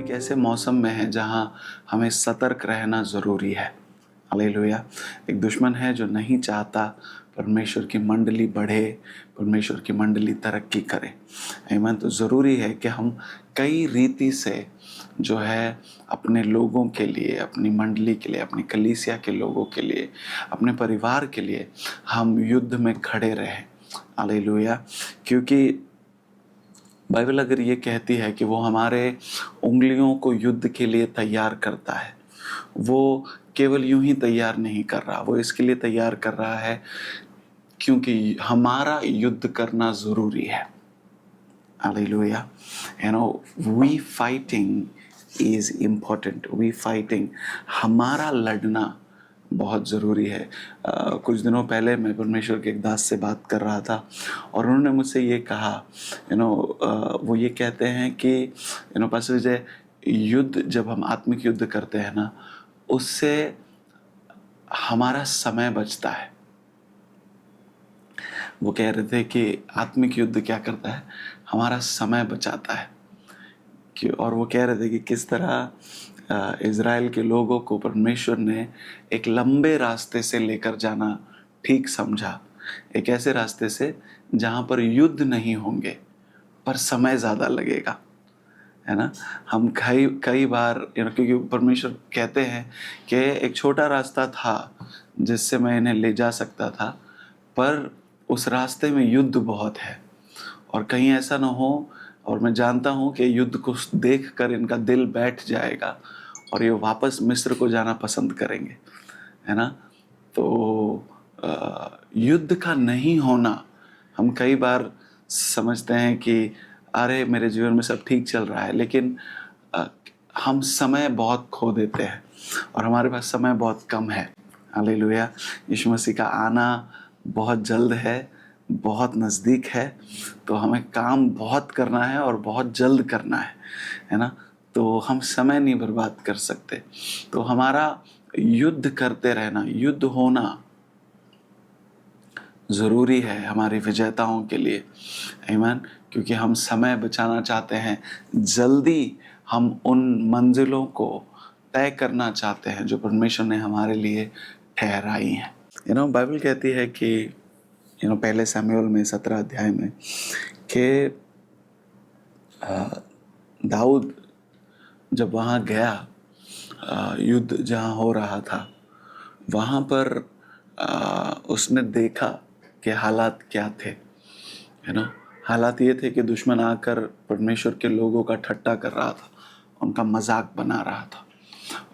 एक ऐसे मौसम में हैं जहाँ हमें सतर्क रहना ज़रूरी है। हालेलुया। एक दुश्मन है जो नहीं चाहता परमेश्वर की मंडली बढ़े, परमेश्वर की मंडली तरक्की करे। आमीन। तो ज़रूरी है कि हम कई रीति से जो है अपने लोगों के लिए, अपनी मंडली के लिए, अपनी कलीसिया के लोगों के लिए, अपने परिवार के लिए हम युद्ध में खड़े रहें। हालेलुया। क्योंकि बाइबल अगर ये कहती है कि वो हमारे उंगलियों को युद्ध के लिए तैयार करता है, वो केवल यूं ही तैयार नहीं कर रहा, वो इसके लिए तैयार कर रहा है क्योंकि हमारा युद्ध करना ज़रूरी है। Hallelujah. You know, we fighting is important. We fighting, हमारा लड़ना बहुत ज़रूरी है। कुछ दिनों पहले मैं परमेश्वर के एक दास से बात कर रहा था और उन्होंने मुझसे ये कहा, वो ये कहते हैं कि पास्टर विजय, युद्ध जब हम आत्मिक युद्ध करते हैं ना, उससे हमारा समय बचता है। वो कह रहे थे कि आत्मिक युद्ध क्या करता है, हमारा समय बचाता है। और वो कह रहे थे कि किस तरह इज़राइल के लोगों को परमेश्वर ने एक लंबे रास्ते से लेकर जाना ठीक समझा, एक ऐसे रास्ते से जहाँ पर युद्ध नहीं होंगे पर समय ज़्यादा लगेगा, है ना। हम कई कई बार क्योंकि परमेश्वर कहते हैं कि एक छोटा रास्ता था जिससे मैं इन्हें ले जा सकता था, पर उस रास्ते में युद्ध बहुत है और कहीं ऐसा ना हो, और मैं जानता हूँ कि युद्ध को देखकर इनका दिल बैठ जाएगा और ये वापस मिस्र को जाना पसंद करेंगे, है ना। तो युद्ध का नहीं होना, हम कई बार समझते हैं कि अरे मेरे जीवन में सब ठीक चल रहा है, लेकिन हम समय बहुत खो देते हैं और हमारे पास समय बहुत कम है। हालेलुया। यीशु मसीह का आना बहुत जल्द है, बहुत नज़दीक है, तो हमें काम बहुत करना है और बहुत जल्द करना है ना। तो हम समय नहीं बर्बाद कर सकते। तो हमारा युद्ध करते रहना, युद्ध होना ज़रूरी है हमारी विजेताओं के लिए। आमीन। क्योंकि हम समय बचाना चाहते हैं, जल्दी हम उन मंजिलों को तय करना चाहते हैं जो परमेश्वर ने हमारे लिए ठहराई हैं। बाइबल कहती है कि पहले शमूएल में 17 अध्याय में कि दाऊद जब वहाँ गया, युद्ध जहाँ हो रहा था वहाँ पर उसने देखा कि हालात क्या थे, है ना। हालात ये थे कि दुश्मन आकर परमेश्वर के लोगों का ठट्टा कर रहा था, उनका मजाक बना रहा था।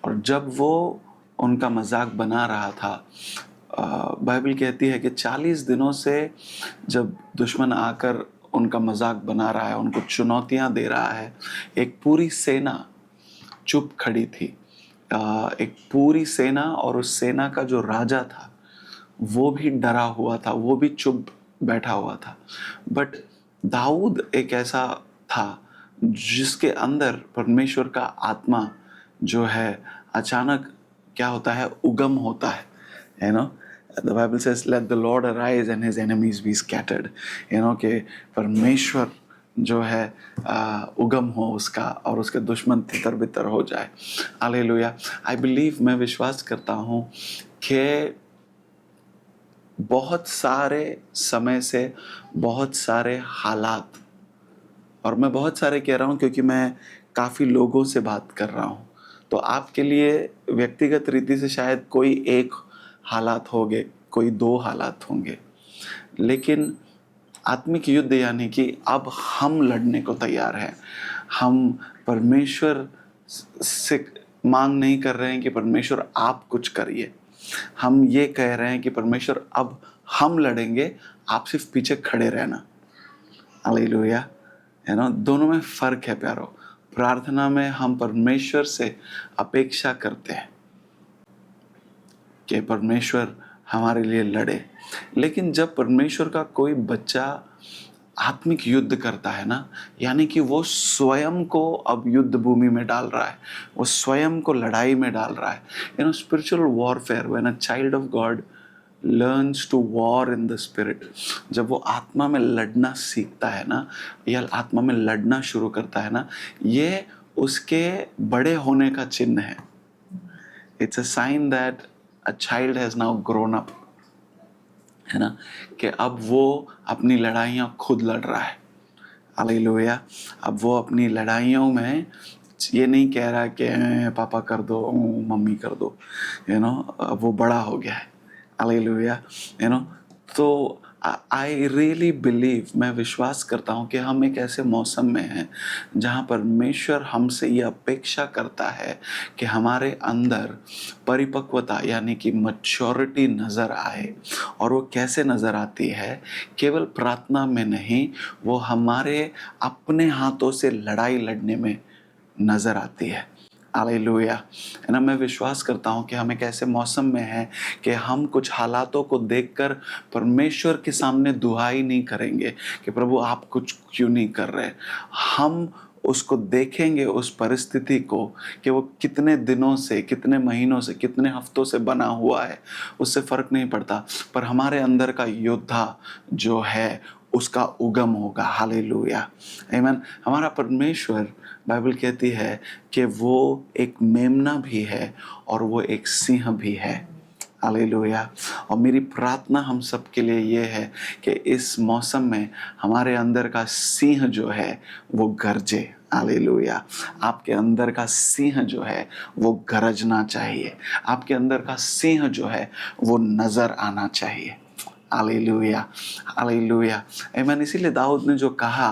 और जब वो उनका मजाक बना रहा था, बाइबल कहती है कि 40 दिनों से जब दुश्मन आकर उनका मजाक बना रहा है, उनको चुनौतियां दे रहा है, एक पूरी सेना चुप खड़ी थी। एक पूरी सेना, और उस सेना का जो राजा था वो भी डरा हुआ था, वो भी चुप बैठा हुआ था। बट दाऊद एक ऐसा था जिसके अंदर परमेश्वर का आत्मा जो है अचानक क्या होता है, उगम होता है, The Bible says, let the Lord arise and his enemies be scattered. कि परमेश्वर जो है उगम हो उसका और उसके दुश्मन तितर बितर हो जाए। हालेलुया। आई बिलीव, मैं विश्वास करता हूँ कि बहुत सारे समय से बहुत सारे हालात, और मैं बहुत सारे कह रहा हूँ क्योंकि मैं काफ़ी लोगों से बात कर रहा हूँ, तो आपके लिए व्यक्तिगत रीति से शायद कोई एक हालात होंगे, कोई 2 हालात होंगे, लेकिन आत्मिक युद्ध यानी कि अब हम लड़ने को तैयार हैं। हम परमेश्वर से मांग नहीं कर रहे हैं कि परमेश्वर आप कुछ करिए, हम ये कह रहे हैं कि परमेश्वर अब हम लड़ेंगे, आप सिर्फ पीछे खड़े रहना। हालेलुया। दोनों में फर्क है प्यारो। प्रार्थना में हम परमेश्वर से अपेक्षा करते हैं कि परमेश्वर हमारे लिए लड़े, लेकिन जब परमेश्वर का कोई बच्चा आत्मिक युद्ध करता है ना, यानी कि वो स्वयं को अब युद्ध भूमि में डाल रहा है, वो स्वयं को लड़ाई में डाल रहा है। Spiritual warfare, when a child of God learns to war in the spirit, जब वो आत्मा में लड़ना सीखता है ना, या आत्मा में लड़ना शुरू करता है ना, ये उसके बड़े होने का चिन्ह है। It's a sign that a child has now grown up, है ना, कि अब वो अपनी लड़ाइयाँ खुद लड़ रहा है। हालेलुया। अब वो अपनी लड़ाइयों में ये नहीं कह रहा कि पापा कर दो, मम्मी कर दो, अब वो बड़ा हो गया है। हालेलुया। तो आई रियली बिलीव, मैं विश्वास करता हूँ कि हम एक ऐसे मौसम में हैं जहाँ परमेश्वर हमसे ये अपेक्षा करता है कि हमारे अंदर परिपक्वता यानी कि मैच्योरिटी नज़र आए। और वो कैसे नज़र आती है? केवल प्रार्थना में नहीं, वो हमारे अपने हाथों से लड़ाई लड़ने में नज़र आती है। हालेलुया। है ना, मैं विश्वास करता हूँ कि हम एक ऐसे मौसम में हैं कि हम कुछ हालातों को देखकर परमेश्वर के सामने दुहाई नहीं करेंगे कि प्रभु आप कुछ क्यों नहीं कर रहे। हम उसको देखेंगे, उस परिस्थिति को, कि वो कितने दिनों से, कितने महीनों से, कितने हफ्तों से बना हुआ है, उससे फर्क नहीं पड़ता, पर हमारे अंदर का योद्धा जो है उसका उगम होगा। हालेलुया। आमीन। हमारा परमेश्वर, बाइबल कहती है कि वो एक मेमना भी है और वो एक सिंह भी है। हालेलुया। और मेरी प्रार्थना हम सब के लिए ये है कि इस मौसम में हमारे अंदर का सिंह जो है वो गरजे। हालेलुया। आपके अंदर का सिंह जो है वो गरजना चाहिए। आपके अंदर का सिंह जो है वो नजर आना चाहिए। हालेलुया। हालेलुया। आमीन। इसीलिए दाऊद ने जो कहा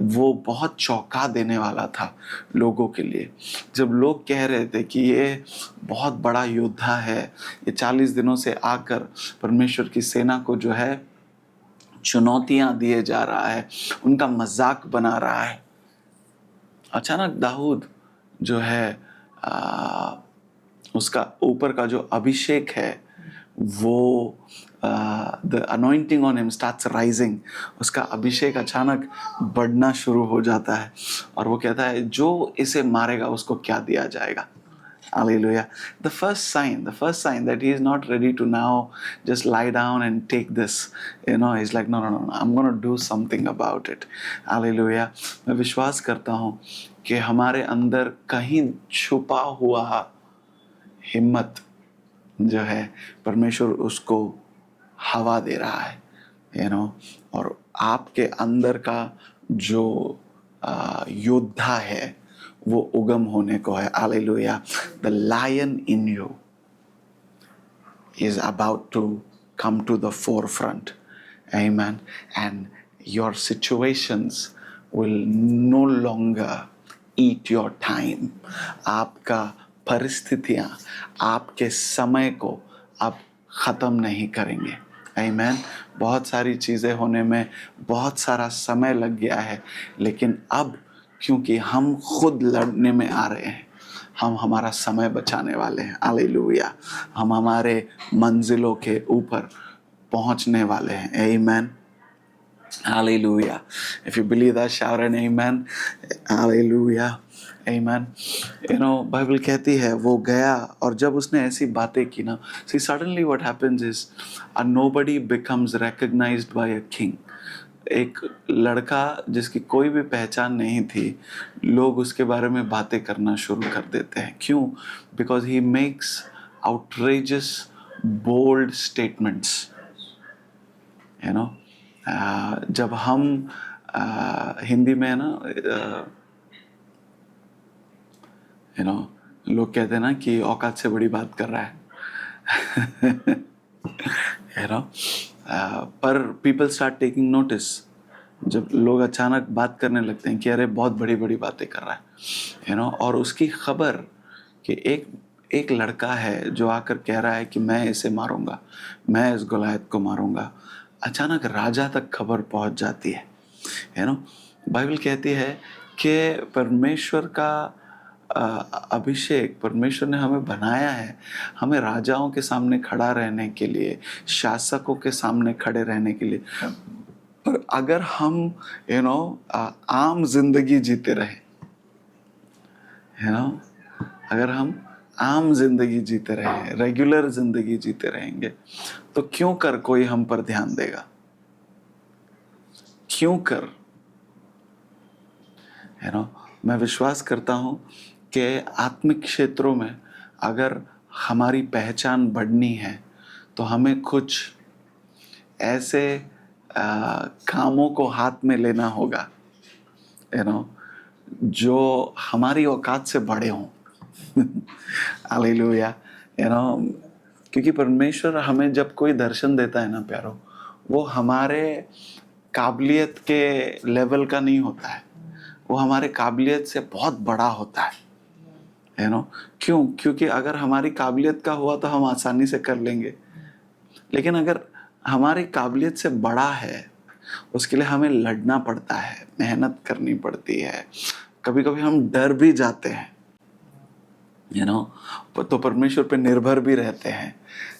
वो बहुत चौंका देने वाला था लोगों के लिए। जब लोग कह रहे थे कि ये बहुत बड़ा योद्धा है, ये 40 दिनों से आकर परमेश्वर की सेना को जो है चुनौतियां दिए जा रहा है, उनका मजाक बना रहा है। अचानक दाऊद जो है उसका ऊपर का जो अभिषेक है वो the anointing on him starts rising, उसका अभिषेक अचानक बढ़ना शुरू हो जाता है और वो कहता है जो इसे मारेगा उसको क्या दिया जाएगा। Hallelujah. The first sign that he is not ready to now just lie down and take this, he's like, no, I'm going to do something about it. Hallelujah. मैं विश्वास करता हूँ कि हमारे अंदर कहीं छुपा हुआ हिम्मत जो है परमेश्वर उसको हवा दे रहा है, और आपके अंदर का जो योद्धा है वो उगम होने को है। Hallelujah. The lion in you is about to come to the forefront. Amen. And your situations will no longer eat your time. आपका परिस्थितियां आपके समय को अब खत्म नहीं करेंगे। आमीन। बहुत सारी चीज़ें होने में बहुत सारा समय लग गया है, लेकिन अब क्योंकि हम खुद लड़ने में आ रहे हैं, हम हमारा समय बचाने वाले हैं। हालेलुया। हम हमारे मंजिलों के ऊपर पहुंचने वाले हैं। आमीन। Hallelujah. If you believe that, shout an amen. Hallelujah. Amen. Bible कहती है वो गया और जब उसने ऐसी बातें की ना, see suddenly what happens is a nobody becomes recognized by a king. एक लड़का जिसकी कोई भी पहचान नहीं थी, लोग उसके बारे में बातें करना शुरू कर देते हैं। क्यों? Because he makes outrageous, bold statements. जब हम हिंदी में ना लोग कहते हैं ना कि औकात से बड़ी बात कर रहा है पर पीपल स्टार्ट टेकिंग नोटिस। जब लोग अचानक बात करने लगते हैं कि अरे बहुत बड़ी बड़ी बातें कर रहा है, और उसकी खबर कि एक लड़का है जो आकर कह रहा है कि मैं इसे मारूंगा, मैं इस गुलायत को मारूंगा, अचानक राजा तक खबर पहुंच जाती है। बाइबल कहती है कि परमेश्वर का अभिषेक, परमेश्वर ने हमें बनाया है हमें राजाओं के सामने खड़ा रहने के लिए, शासकों के सामने खड़े रहने के लिए। पर अगर हम आम जिंदगी जीते रहे, अगर हम आम जिंदगी जीते रहे, रेगुलर जिंदगी जीते रहेंगे, तो क्यों कर कोई हम पर ध्यान देगा? क्यों कर मैं विश्वास करता हूँ कि आत्मिक क्षेत्रों में अगर हमारी पहचान बढ़नी है तो हमें कुछ ऐसे कामों को हाथ में लेना होगा, जो हमारी औकात से बड़े हों। हालेलुया। क्योंकि परमेश्वर हमें जब कोई दर्शन देता है ना प्यारो, वो हमारे काबिलियत के लेवल का नहीं होता है, वो हमारे काबिलियत से बहुत बड़ा होता है। क्यों? क्योंकि अगर हमारी काबिलियत का हुआ तो हम आसानी से कर लेंगे, लेकिन अगर हमारी काबिलियत से बड़ा है उसके लिए हमें लड़ना पड़ता है, मेहनत करनी पड़ती है, कभी कभी हम डर भी जाते हैं, तो परमेश्वर पे निर्भर भी रहते हैं,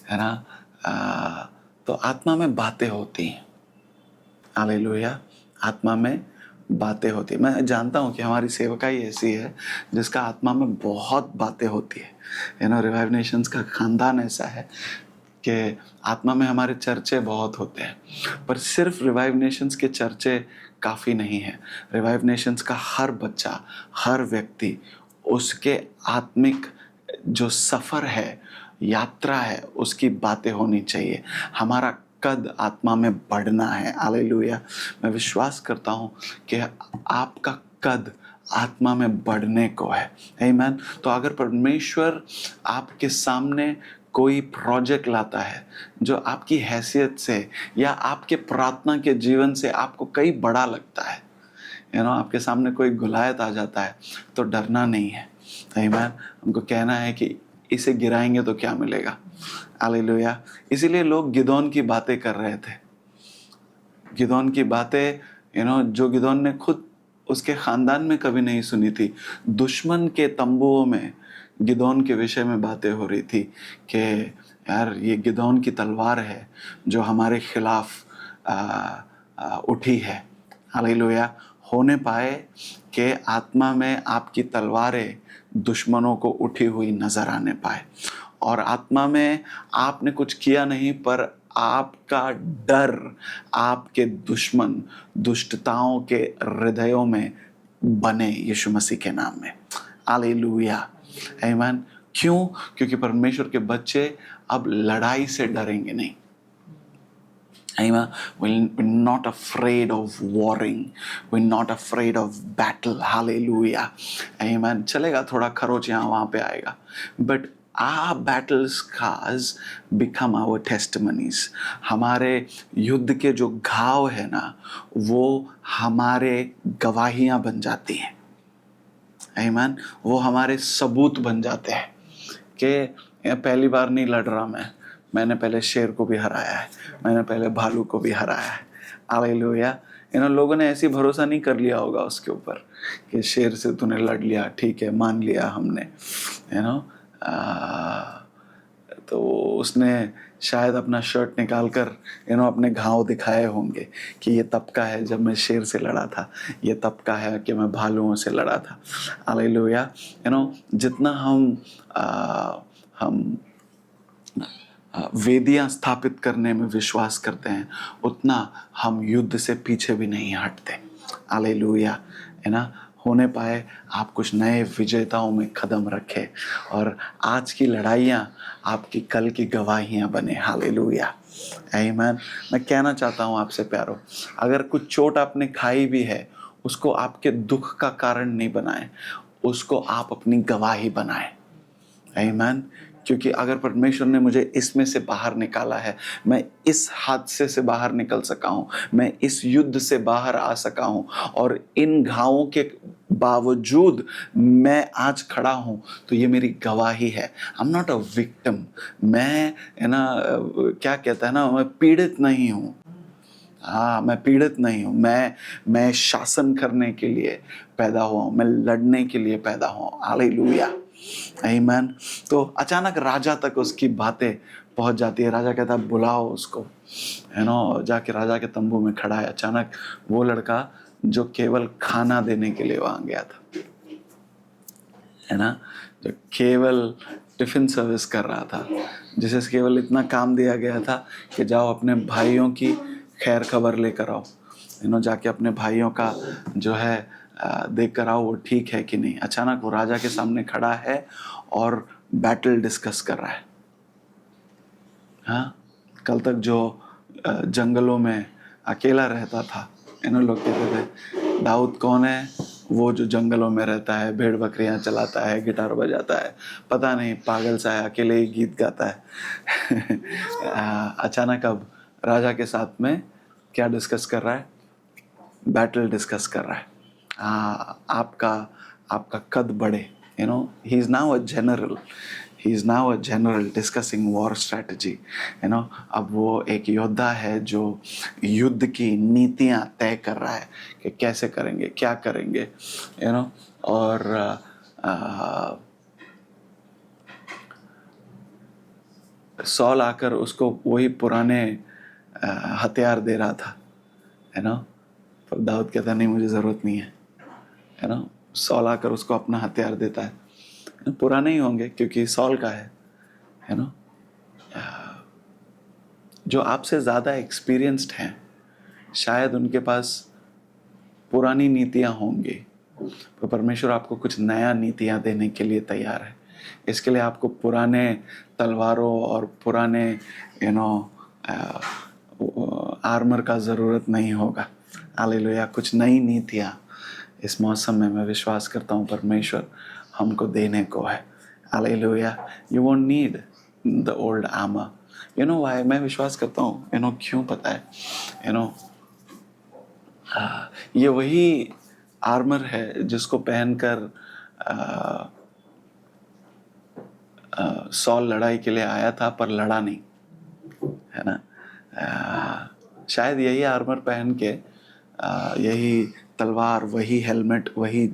है ना। तो आत्मा में बातें होती हैं। हालेलुया। आत्मा में बातें होती है। मैं जानता हूँ कि हमारी सेवकाई ऐसी है जिसका आत्मा में बहुत बातें होती है। रिवाइव नेशंस का खानदान ऐसा है कि आत्मा में हमारे चर्चे बहुत होते हैं, पर सिर्फ रिवाइव नेशंस के चर्चे काफ़ी नहीं है। रिवाइव नेशंस का हर बच्चा, हर व्यक्ति, उसके आत्मिक जो सफ़र है, यात्रा है, उसकी बातें होनी चाहिए। हमारा कद आत्मा में बढ़ना है। हालेलुया। मैं विश्वास करता हूँ कि आपका कद आत्मा में बढ़ने को है। आमीन। तो अगर परमेश्वर आपके सामने कोई प्रोजेक्ट लाता है जो आपकी हैसियत से या आपके प्रार्थना के जीवन से आपको कई बड़ा लगता है, आपके सामने कोई गुलायत आ जाता है, तो डरना नहीं है। आमीन। उनको कहना है कि इसे गिराएंगे तो क्या मिलेगा। हालेलुया। इसीलिए लोग गिदोन की बातें कर रहे थे। गिदोन की बातें जो गिदोन ने खुद उसके खानदान में कभी नहीं सुनी थी। दुश्मन के तंबुओं में गिदोन के विषय में बातें हो रही थी कि यार ये गिदोन की तलवार है जो हमारे खिलाफ उठी है। हालेलुया। होने पाए कि आत्मा में आपकी तलवारें दुश्मनों को उठी हुई नजर आने पाए, और आत्मा में आपने कुछ किया नहीं, पर आपका डर आपके दुश्मन दुष्टताओं के हृदयों में बने यीशु मसीह के नाम में। हालेलुया। आमीन। क्यों? क्योंकि परमेश्वर के बच्चे अब लड़ाई से डरेंगे नहीं। Amen. We're not afraid of warring. We're not afraid of battle. Hallelujah. Amen. चलेगा, थोड़ा खरोच यहाँ वहाँ पे आएगा, but our battle scars become our testimonies. हमारे युद्ध के जो घाव है ना, वो हमारे गवाहियाँ बन जाती हैं। Amen. वो हमारे सबूत बन जाते हैं कि पहली बार नहीं लड़ रहा मैंने पहले शेर को भी हराया है, मैंने पहले भालू को भी हराया है। हालेलुया। लोगों ने ऐसे भरोसा नहीं कर लिया होगा उसके ऊपर कि शेर से तूने लड़ लिया, ठीक है, मान लिया हमने, तो उसने शायद अपना शर्ट निकाल कर अपने घाव दिखाए होंगे कि ये तब का है जब मैं शेर से लड़ा था, ये तब का है कि मैं भालुओं से लड़ा था। हालेलुया। जितना हम वेदियां स्थापित करने में विश्वास करते हैं, उतना हम युद्ध से पीछे भी नहीं हटते। हालेलुया। होने पाए आप कुछ नए विजेताओं में कदम रखें और आज की लड़ाइयाँ आपकी कल की गवाहियाँ बने। हालेलुया। आमीन। मैं कहना चाहता हूँ आपसे प्यारो, अगर कुछ चोट आपने खाई भी है, उसको आपके दुख का कारण नहीं बनाएं, उसको आप अपनी गवाही बनाएं। आमीन। क्योंकि अगर परमेश्वर ने मुझे इसमें से बाहर निकाला है, मैं इस हादसे से बाहर निकल सका हूँ, मैं इस युद्ध से बाहर आ सका हूँ, और इन घावों के बावजूद मैं आज खड़ा हूँ, तो ये मेरी गवाही है। I am not a victim. मैं क्या कहता है ना, मैं पीड़ित नहीं हूँ। हाँ, मैं पीड़ित नहीं हूँ। मैं शासन करने के लिए पैदा हुआ हूँ, मैं लड़ने के लिए पैदा हुआ हूँ। हालेलुया। आमीन। तो अचानक राजा तक उसकी बातें पहुंच जाती है। राजा कहता है बुलाओ उसको, जाके राजा के तंबू में खड़ा है अचानक वो लड़का जो केवल खाना देने के लिए वहां गया था, जो केवल टिफिन सर्विस कर रहा था, जिसे केवल इतना काम दिया गया था कि जाओ अपने भाइयों की खैर खबर लेकर आओ, जाके अपने भाइयों का जो है देख कर आओ वो ठीक है कि नहीं। अचानक वो राजा के सामने खड़ा है और बैटल डिस्कस कर रहा है। हाँ, कल तक जो जंगलों में अकेला रहता था, इन लोग कहते थे दाऊद कौन है, वो जो जंगलों में रहता है, भेड़ बकरियां चलाता है, गिटार बजाता है, पता नहीं पागल सा है, अकेले ही गीत गाता है। अचानक अब राजा के साथ में क्या डिस्कस कर रहा है? बैटल डिस्कस कर रहा है। आपका आपका कद बढ़े, he is now a general, he is now a general discussing war strategy, अब वो एक योद्धा है जो युद्ध की नीतियां तय कर रहा है कि कैसे करेंगे, क्या करेंगे, और सॉल आकर उसको वही पुराने हथियार दे रहा था, पर दाऊद कहता नहीं मुझे ज़रूरत नहीं है। सॉल आकर उसको अपना हथियार देता है, पुराने ही होंगे क्योंकि सॉल का है ना। जो आपसे ज़्यादा एक्सपीरियंस्ड हैं, शायद उनके पास पुरानी नीतियाँ होंगी, तो परमेश्वर आपको कुछ नया नीतियाँ देने के लिए तैयार है। इसके लिए आपको पुराने तलवारों और पुराने आर्मर का ज़रूरत नहीं होगा। हालेलुया। कुछ नई नीतियाँ इस मौसम में मैं विश्वास करता हूँ परमेश्वर हमको देने को है। Hallelujah. You won't need the old armour. Why मैं विश्वास करता हूँ, क्यों पता है, ये वही आर्मर है जिसको पहनकर सॉल लड़ाई के लिए आया था पर लड़ा नहीं, है ना। शायद यही आर्मर पहन के यही तलवार, वही हेलमेट, वही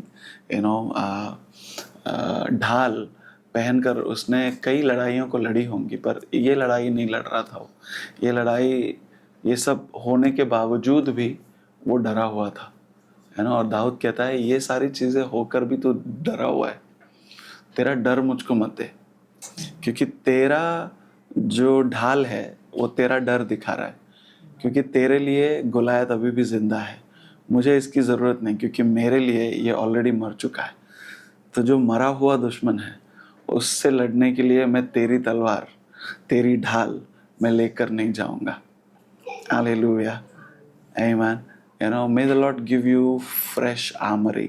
ढाल पहनकर उसने कई लड़ाइयों को लड़ी होंगी, पर ये लड़ाई नहीं लड़ रहा था वो। ये लड़ाई, ये सब होने के बावजूद भी वो डरा हुआ था, है ना। और दाऊद कहता है ये सारी चीज़ें होकर भी तू डरा हुआ है, तेरा डर मुझको मत दे, क्योंकि तेरा जो ढाल है वो तेरा डर दिखा रहा है, क्योंकि तेरे लिए गोलायत अभी भी जिंदा है। मुझे इसकी ज़रूरत नहीं, क्योंकि मेरे लिए ये ऑलरेडी मर चुका है। तो जो मरा हुआ दुश्मन है उससे लड़ने के लिए मैं तेरी तलवार, तेरी ढाल मैं लेकर नहीं जाऊंगा। हालेलुया, आमीन। May the Lord give you fresh armory,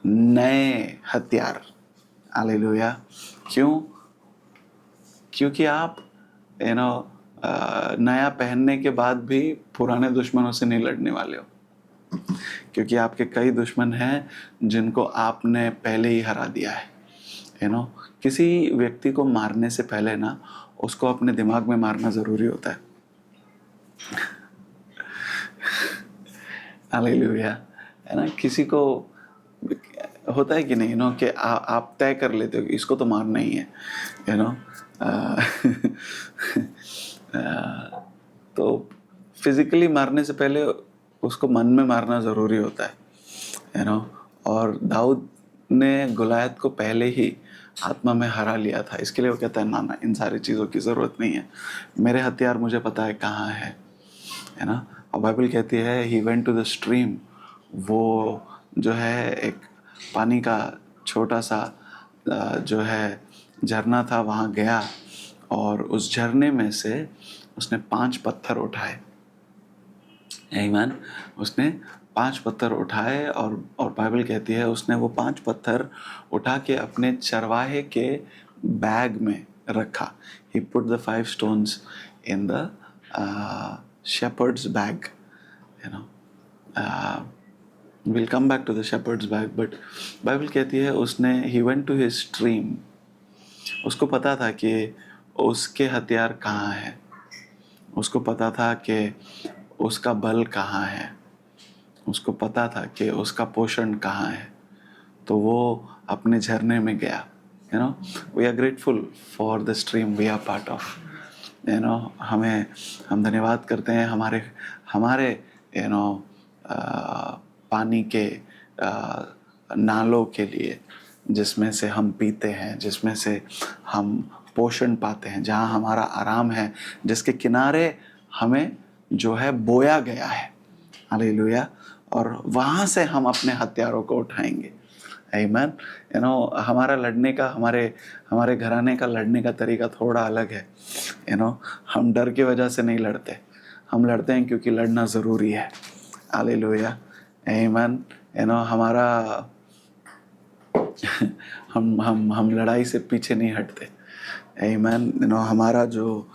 नए हथियार। हालेलुया। क्यों? क्योंकि आप नया पहनने के बाद भी पुराने दुश्मनों से नहीं लड़ने वाले हो, क्योंकि आपके कई दुश्मन हैं जिनको आपने पहले ही हरा दिया है। किसी व्यक्ति को मारने से पहले ना उसको अपने दिमाग में मारना ज़रूरी होता है। हालेलुया, है ना। किसी को होता है कि नहीं, कि आप तय कर लेते हो कि इसको तो मारना ही है, तो फिजिकली मारने से पहले उसको मन में मारना ज़रूरी होता है, और दाऊद ने गुलायत को पहले ही आत्मा में हरा लिया था। इसके लिए वो कहता है ना, इन सारी चीज़ों की ज़रूरत नहीं है, मेरे हथियार मुझे पता है कहाँ है ना। और बाइबल कहती है he went to the stream, वो जो है एक पानी का छोटा सा जो है झरना था, वहाँ गया और उस झरने में से उसने 5 पत्थर उठाए। आमीन। उसने 5 पत्थर उठाए और बाइबल कहती है उसने वो 5 पत्थर उठा के अपने चरवाहे के बैग में रखा। He put the 5 stones in the shepherd's bag, we'll come back to the shepherd's bag, but Bible कहती है उसने he went to his stream। उसको पता था कि उसके हथियार कहाँ हैं, उसको पता था कि उसका बल कहाँ है, उसको पता था कि उसका पोषण कहाँ है, तो वो अपने झरने में गया। We are grateful for the stream we are part of. हम धन्यवाद करते हैं हमारे पानी के नालों के लिए, जिसमें से हम पीते हैं, जिसमें से हम पोषण पाते हैं, जहाँ हमारा आराम है, जिसके किनारे हमें जो है बोया गया है। हालेलुया। और वहाँ से हम अपने हथियारों को उठाएंगे। आमीन। हमारा लड़ने का, हमारे घराने का लड़ने का तरीका थोड़ा अलग है। हम डर की वजह से नहीं लड़ते, हम लड़ते हैं क्योंकि लड़ना ज़रूरी है। हालेलुया। आमीन। हमारा हम लड़ाई से पीछे नहीं हटते। आमीन। हमारा जो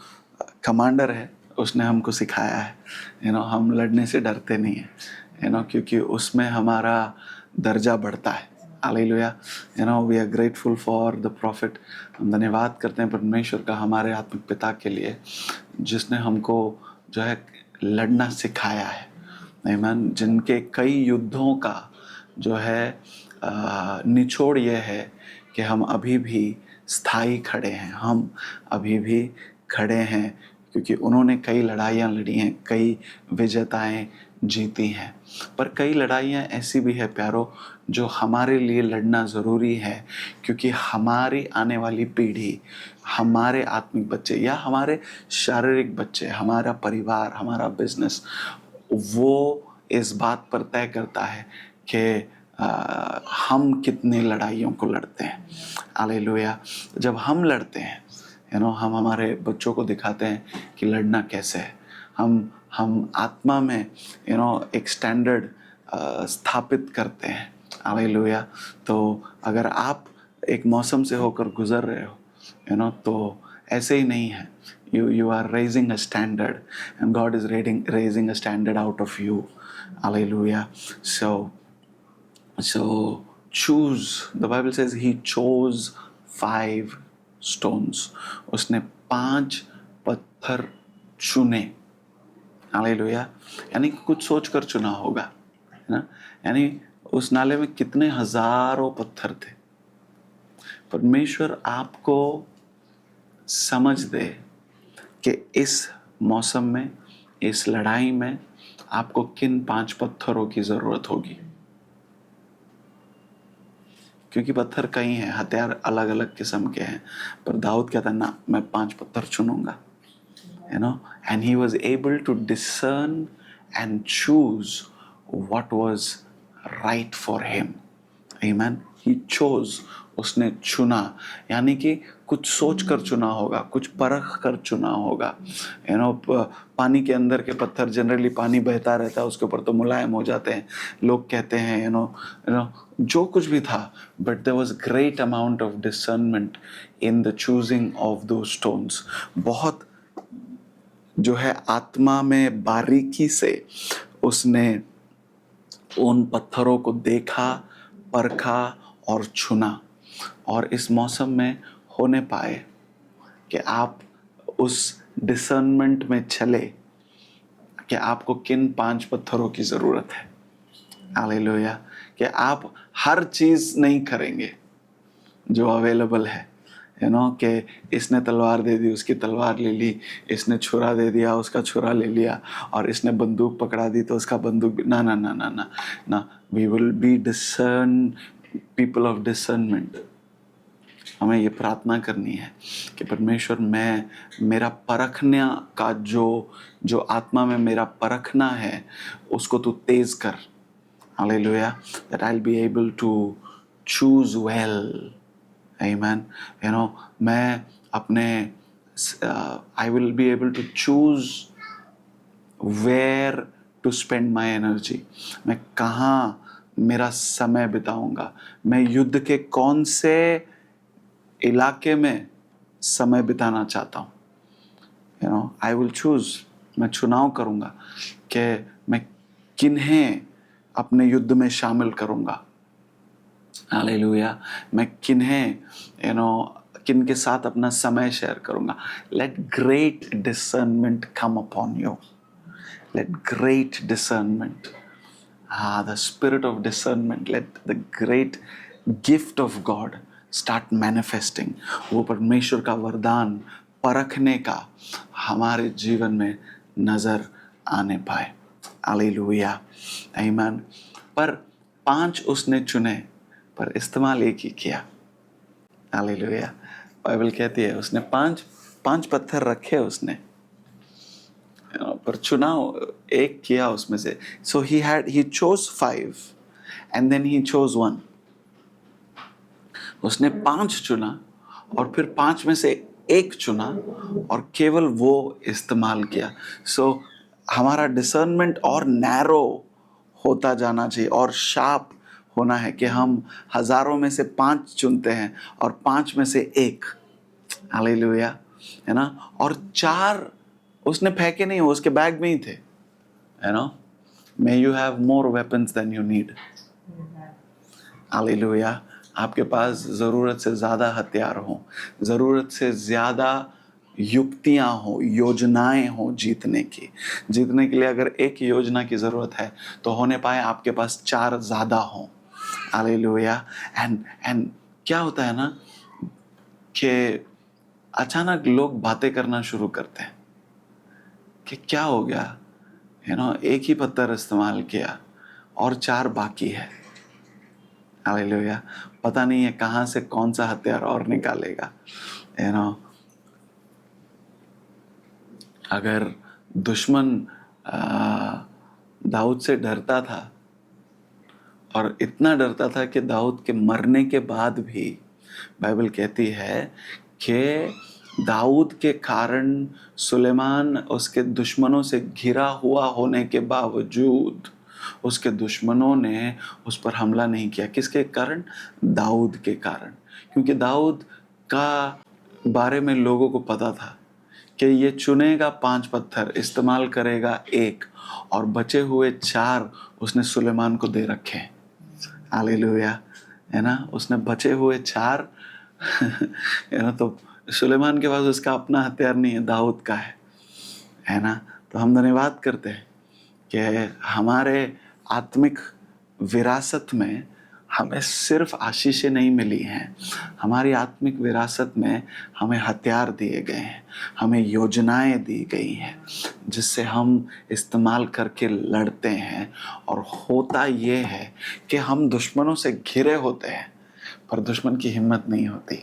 कमांडर है उसने हमको सिखाया है, हम लड़ने से डरते नहीं हैं, क्योंकि उसमें हमारा दर्जा बढ़ता है। Hallelujah. We are grateful for the profit. हम धन्यवाद करते हैं परमेश्वर का हमारे आत्मिक पिता के लिए, जिसने हमको जो है लड़ना सिखाया है। आमीन। जिनके कई युद्धों का जो है निचोड़ ये है कि हम अभी भी स्थायी खड़े हैं, हम अभी भी खड़े हैं, क्योंकि उन्होंने कई लड़ाइयाँ लड़ी हैं, कई विजेताएं जीती हैं। पर कई लड़ाइयाँ ऐसी भी है प्यारो, जो हमारे लिए लड़ना ज़रूरी है, क्योंकि हमारी आने वाली पीढ़ी, हमारे आत्मिक बच्चे या हमारे शारीरिक बच्चे, हमारा परिवार, हमारा बिजनेस, वो इस बात पर तय करता है कि हम कितनी लड़ाइयों को लड़ते हैं। हालेलुया। जब हम लड़ते हैं, हम हमारे बच्चों को दिखाते हैं कि लड़ना कैसे है। हम आत्मा में एक स्टैंडर्ड स्थापित करते हैं। हालेलुया। तो अगर आप एक मौसम से होकर गुजर रहे हो, तो ऐसे ही नहीं है। You are raising a standard, and God is raising a standard out of you. Hallelujah. So choose. The Bible says he chose 5 stones. उसने 5 पत्थर चुने। हालेलुया। यानी कुछ सोच कर चुना होगा, है ना। यानी उस नाले में कितने हजारों पत्थर थे। परमेश्वर आपको समझ दे कि इस मौसम में, इस लड़ाई में आपको किन 5 पत्थरों की जरूरत होगी, क्योंकि पत्थर कई हैं, हथियार अलग अलग किस्म के हैं। पर दाऊद कहता है ना, मैं 5 पत्थर चुनूंगा, and he was able to discern and choose what was right for him. Amen. He chose. उसने चुना, यानी कि कुछ सोच कर चुना होगा, कुछ परख कर चुना होगा। पानी के अंदर के पत्थर, जनरली पानी बहता रहता है, उसके ऊपर तो मुलायम हो जाते हैं, लोग कहते हैं, जो कुछ भी था, but there was great amount of discernment in the choosing of two stones. बहुत जो है आत्मा में बारीकी से उसने उन पत्थरों को देखा, परखा और चुना, और इस मौसम में होने पाए कि आप उस डिसर्नमेंट में चले कि आपको किन 5 पत्थरों की जरूरत है। हालेलुया। कि आप हर चीज नहीं करेंगे जो अवेलेबल है, कि इसने तलवार दे दी, उसकी तलवार ले ली, इसने छुरा दे दिया, उसका छुरा ले लिया, और इसने बंदूक पकड़ा दी तो उसका बंदूक। ना ना ना ना ना ना। We will be discern, people of discernment. हमें ये प्रार्थना करनी है कि परमेश्वर, मेरा परखने का जो आत्मा में मेरा परखना है, उसको तू तेज कर। Hallelujah. That I will be able to choose well. Amen. मैं अपने I will be able to choose where to spend my energy. मैं कहाँ मेरा समय बिताऊंगा, मैं युद्ध के कौन से इलाके में समय बिताना चाहता हूँ। I will choose. मैं चुनाव करूंगा कि मैं किन्हें अपने युद्ध में शामिल करूंगा। हालेलुया। मैं किन के साथ अपना समय शेयर करूंगा। Let great discernment come upon you. Let great discernment, the spirit of discernment, let the great gift of God start manifesting. वो परमेश्वर का वरदान परखने का हमारे जीवन में नजर आने पाए। हालेलुया। आमीन। पर 5 उसने चुने, पर इस्तेमाल एक ही किया। हालेलुया। बाइबल कहती है उसने 5 पत्थर रखे उसने, पर चुनाव एक किया उसमें से. So he chose 5 and then he chose 1. उसने 5 चुना और फिर 5 में से एक चुना और केवल वो इस्तेमाल किया. सो हमारा डिसर्नमेंट और नैरो होता जाना चाहिए और शार्प होना है कि हम हजारों में से 5 चुनते हैं और 5 में से एक. हालेलुया, है ना. और 4 उसने फेंके नहीं, वो उसके बैग में ही थे, है ना. May you have more weapons than you need. Hallelujah. आपके पास ज़रूरत से ज़्यादा हथियार हों, ज़रूरत से ज़्यादा युक्तियाँ हो, योजनाएं हो जीतने की. जीतने के लिए अगर एक योजना की ज़रूरत है तो होने पाए आपके पास 4 ज़्यादा हों. हालेलुया. एंड क्या होता है ना कि अचानक लोग बातें करना शुरू करते हैं कि क्या हो गया, एक ही पत्थर इस्तेमाल किया और 4 बाकी है. हालेलुया. पता नहीं है कहाँ से कौन सा हथियार और निकालेगा. अगर दुश्मन दाऊद से डरता था और इतना डरता था कि दाऊद के मरने के बाद भी बाइबल कहती है कि दाऊद के कारण सुलेमान उसके दुश्मनों से घिरा हुआ होने के बावजूद उसके दुश्मनों ने उस पर हमला नहीं किया. किसके कारण? दाऊद के कारण. क्योंकि दाऊद का बारे में लोगों को पता था कि ये चुनेगा 5 पत्थर, इस्तेमाल करेगा 1 और बचे हुए 4 उसने सुलेमान को दे रखे. हालेलुया, है ना. उसने बचे हुए 4 है ना. तो सुलेमान के पास उसका अपना हथियार नहीं है, दाऊद का है ना. तो हम धन्यवाद करते हैं कि हमारे आत्मिक विरासत में हमें सिर्फ आशीषें नहीं मिली हैं. हमारी आत्मिक विरासत में हमें हथियार दिए गए हैं, हमें योजनाएं दी गई हैं जिससे हम इस्तेमाल करके लड़ते हैं. और होता ये है कि हम दुश्मनों से घिरे होते हैं पर दुश्मन की हिम्मत नहीं होती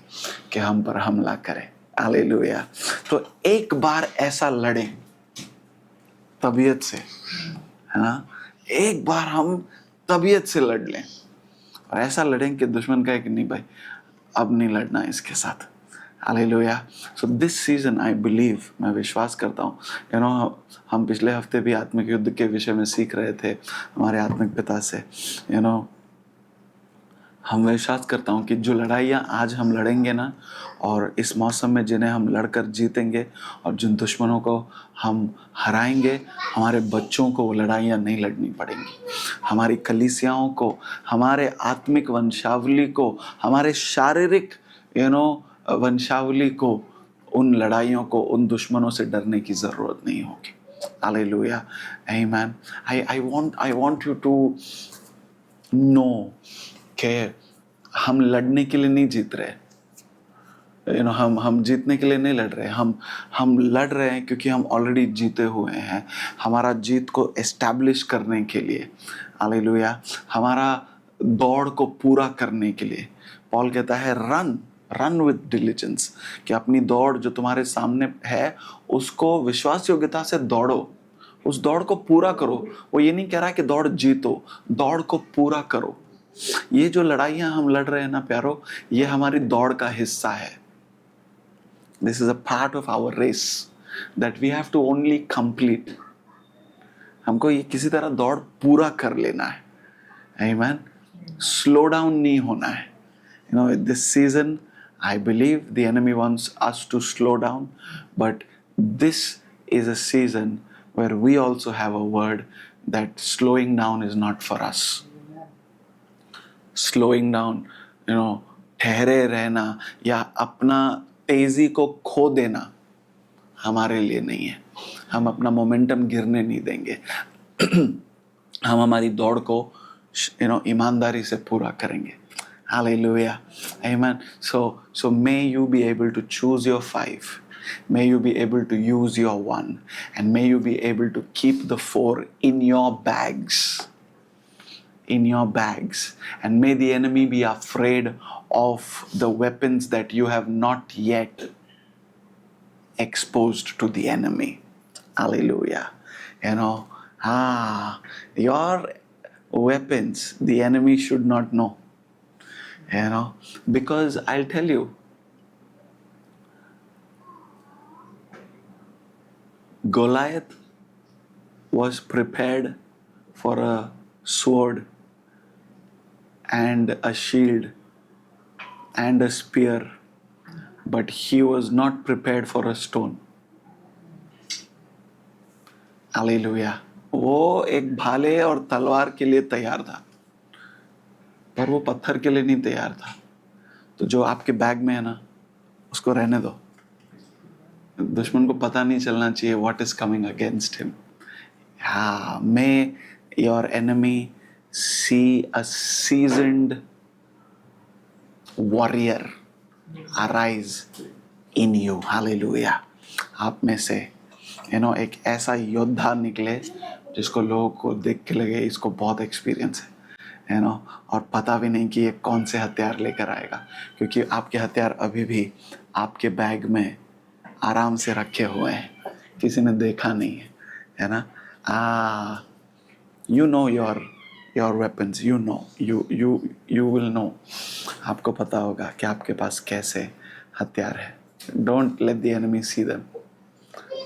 कि हम पर हमला करे. हालेलुया. तो एक बार ऐसा लड़ें तबीयत से, है ना. एक बार हम तबीयत से लड़ लें और ऐसा लड़ें कि दुश्मन कहे कि नहीं भाई अब नहीं लड़ना इसके साथ. Hallelujah. So this season I believe, मैं विश्वास करता हूँ, हम पिछले हफ्ते भी आत्मिक युद्ध के विषय में सीख रहे थे हमारे आत्मिक पिता से. हम विश्वास करता हूँ कि जो लड़ाइयाँ आज हम लड़ेंगे ना और इस मौसम में जिन्हें हम लड़कर जीतेंगे और जिन दुश्मनों को हम हराएंगे, हमारे बच्चों को वो लड़ाइयाँ नहीं लड़नी पड़ेंगी. हमारी कलीसियाओं को, हमारे आत्मिक वंशावली को, हमारे शारीरिक वंशावली को, उन लड़ाइयों को, उन दुश्मनों से डरने की ज़रूरत नहीं होगी. हालेलुया. आमीन. I want you to know कि हम लड़ने के लिए नहीं जीत रहे. हम जीतने के लिए नहीं लड़ रहे. हम लड़ रहे हैं क्योंकि हम ऑलरेडी जीते हुए हैं. हमारा जीत को एस्टैब्लिश करने के लिए. हालेलुया. हमारा दौड़ को पूरा करने के लिए पॉल कहता है रन विद डिलिजेंस, कि अपनी दौड़ जो तुम्हारे सामने है उसको विश्वास योग्यता से दौड़ो, उस दौड़ को पूरा करो. वो ये नहीं कह रहा कि दौड़ जीतो, दौड़ को पूरा करो. ये जो लड़ाइयाँ हम लड़ रहे हैं ना प्यारो, ये हमारी दौड़ का हिस्सा है. This is a part of our race that we have to only complete. हमको ये किसी तरह दौड़ पूरा कर लेना है. Amen. Slow down नहीं होना है. This season, I believe the enemy wants us to slow down, but this is a season where we also have a word that slowing down is not for us. Slowing down, ठहरे रहना या अपना तेजी को खो देना हमारे लिए नहीं है. हम अपना मोमेंटम गिरने नहीं देंगे. हम हमारी दौड़ को ईमानदारी से पूरा करेंगे. Hallelujah. Amen. So may you be able to choose your 5. May you be able to use your 1. And may you be able to keep the 4 in your bags. In your bags. And may the enemy be afraid of the weapons that you have not yet exposed to the enemy. Hallelujah. You know, your weapons, the enemy should not know. You know, because I'll tell you, Goliath was prepared for a sword and a shield and a spear, but he was not prepared for a stone. Hallelujah. वो एक भाले और तलवार के लिए तैयार था, पर वो पत्थर के लिए नहीं तैयार था. तो जो आपके बैग में है ना, उसको रहने दो. दुश्मन को पता नहीं चलना चाहिए what is coming against him. May your enemy see a seasoned warrior arise in you. Hallelujah. आप में से एक ऐसा योद्धा निकले जिसको लोगों को देख के लगे इसको बहुत एक्सपीरियंस है, और पता भी नहीं कि ये कौन से हथियार लेकर आएगा, क्योंकि आपके हथियार अभी भी आपके बैग में आराम से रखे हुए हैं, किसी ने देखा नहीं है ना. You know your weapons, you will know. आपको पता होगा कि आपके पास कैसे हथियार है. Don't let the enemy see them.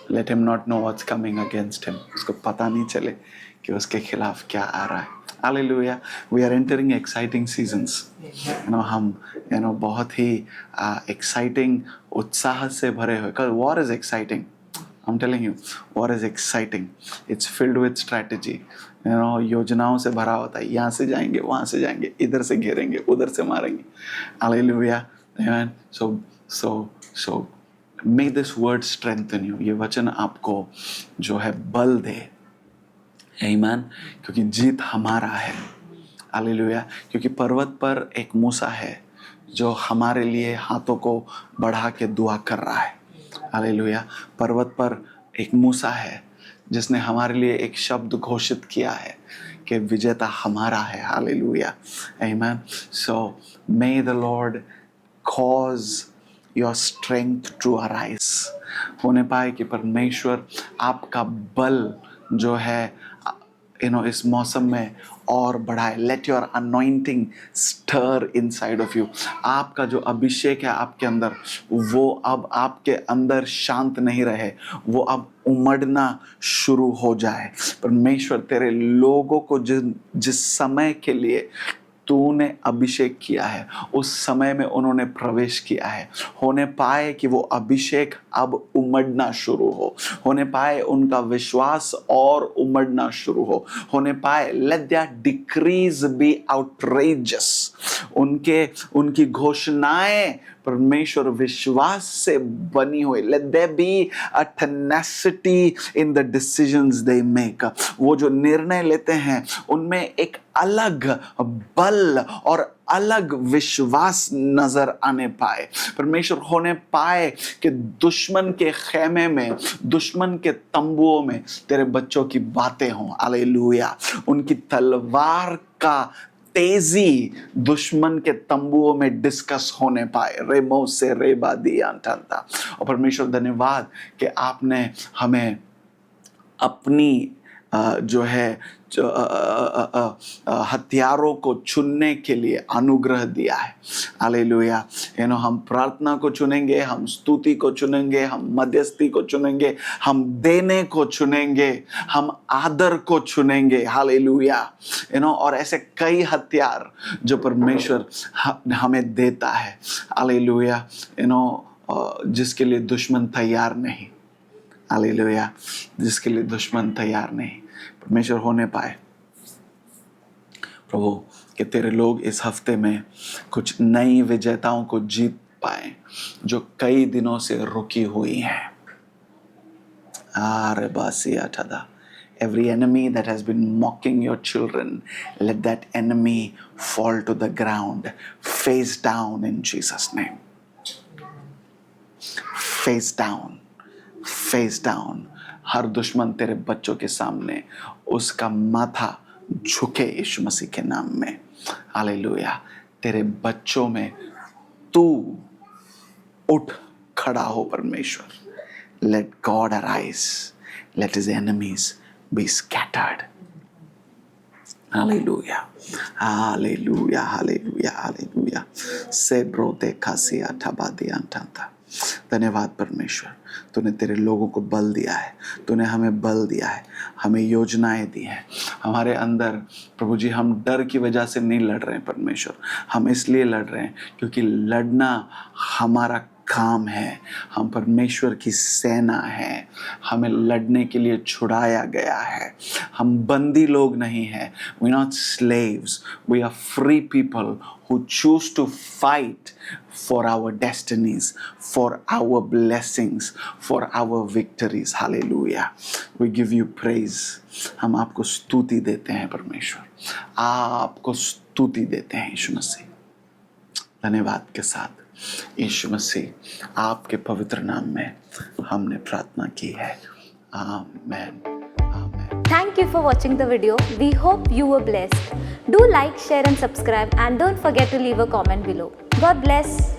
Let him not know what's coming against him. उसको पता नहीं चले कि उसके खिलाफ क्या आ रहा है. Hallelujah. We are entering exciting seasons. हम बहुत ही exciting, उत्साह से भरे हुए. Because war is exciting. I'm telling you, war is exciting. It's filled with strategy. योजनाओं से भरा होता है. यहाँ से जाएंगे, वहाँ से जाएंगे, इधर से घेरेंगे, उधर से मारेंगे. Hallelujah. Amen. So may this word strengthen you. ये वचन आपको जो है बल दे. Amen. क्योंकि जीत हमारा है. Hallelujah. क्योंकि पर्वत पर एक मूसा है जो हमारे लिए हाथों को बढ़ा के दुआ कर रहा है. Hallelujah. पर्वत पर एक मूसा है जिसने हमारे लिए एक शब्द घोषित किया है कि विजेता हमारा है. Hallelujah. Amen. So may the Lord cause your strength to arise. होने पाए कि परमेश्वर आपका बल जो है इस मौसम में और बढ़ाए. Let your anointing stir inside of you. आपका जो अभिषेक है आपके अंदर, वो अब आपके अंदर शांत नहीं रहे, वो अब उमड़ना शुरू हो जाए. परमेश्वर तेरे लोगों को जिस समय के लिए तूने अभिषेक किया है उस समय में उन्होंने प्रवेश किया है. होने पाए कि वो अभिषेक अब उमड़ना शुरू हो. होने पाए उनका विश्वास और उमड़ना शुरू हो. होने पाए let their decrees be outrageous. उनकी घोषणाएं परमेश्वर विश्वास से बनी हुई. Let there be a tenacity in the decisions they make. वो जो निर्णय लेते हैं उनमें एक अलग बल और अलग विश्वास नजर आने पाए. परमेश्वर होने पाए कि दुश्मन के खेमे में, दुश्मन के तंबुओं में तेरे बच्चों की बातें हों. हालेलुया. उनकी तलवार का तेजी दुश्मन के तंबुओं में डिस्कस होने पाए. रेमो से रेबा दिया अंतंता. और परमेश्वर धन्यवाद कि आपने हमें अपनी जो है हथियारों को चुनने के लिए अनुग्रह दिया है. हालेलुया. हम प्रार्थना को चुनेंगे, हम स्तुति को चुनेंगे, हम मध्यस्थी को चुनेंगे, हम देने को चुनेंगे, हम आदर को चुनेंगे. हालेलुया. और ऐसे कई हथियार जो परमेश्वर हमें देता है. हालेलुया. जिसके लिए दुश्मन तैयार नहीं. हालेलुया. जिसके लिए दुश्मन तैयार नहीं. परमेश्वर होने पाए प्रभु कि तेरे लोग इस हफ्ते में कुछ नई विजेताओं को जीत पाए जो कई दिनों से रुकी हुई हैं. Every enemy that has been mocking your children, let that enemy fall to the ground, face down in Jesus' name. Face down. Face down. हर दुश्मन तेरे बच्चों के सामने उसका माथा झुके यीशु मसीह के नाम में. हालेलुया. तेरे बच्चों में तू उठ खड़ा हो परमेश्वर. Let God arise. let his enemies be scattered. Hallelujah. Hallelujah. Hallelujah. Hallelujah. Sebrote kasia tabadi antanta. धन्यवाद परमेश्वर, तूने तेरे लोगों को बल दिया है, तूने हमें बल दिया है, हमें योजनाएं दी हैं हमारे अंदर। प्रभु जी, हम डर की वजह से नहीं लड़ रहे हैं परमेश्वर, हम इसलिए लड़ रहे हैं क्योंकि लड़ना हमारा काम है। हम परमेश्वर की सेना है, हमें लड़ने के लिए छुड़ाया गया है। हम बंदी लोग नहीं हैं। We are not slaves, we are free people who choose to fight for our destinies, for our blessings, for our victories. Hallelujah. We give you praise. हम आपको स्तुति देते हैं परमेश्वर, आपको स्तुति देते हैं यीशु मसीह। धन्यवाद के साथ यीशु मसीह आपके पवित्र नाम में हमने प्रार्थना की है। आमेन। आमेन। Thank you for watching the video. We hope you were blessed. Do like, share and subscribe, and don't forget to leave a comment below. God bless.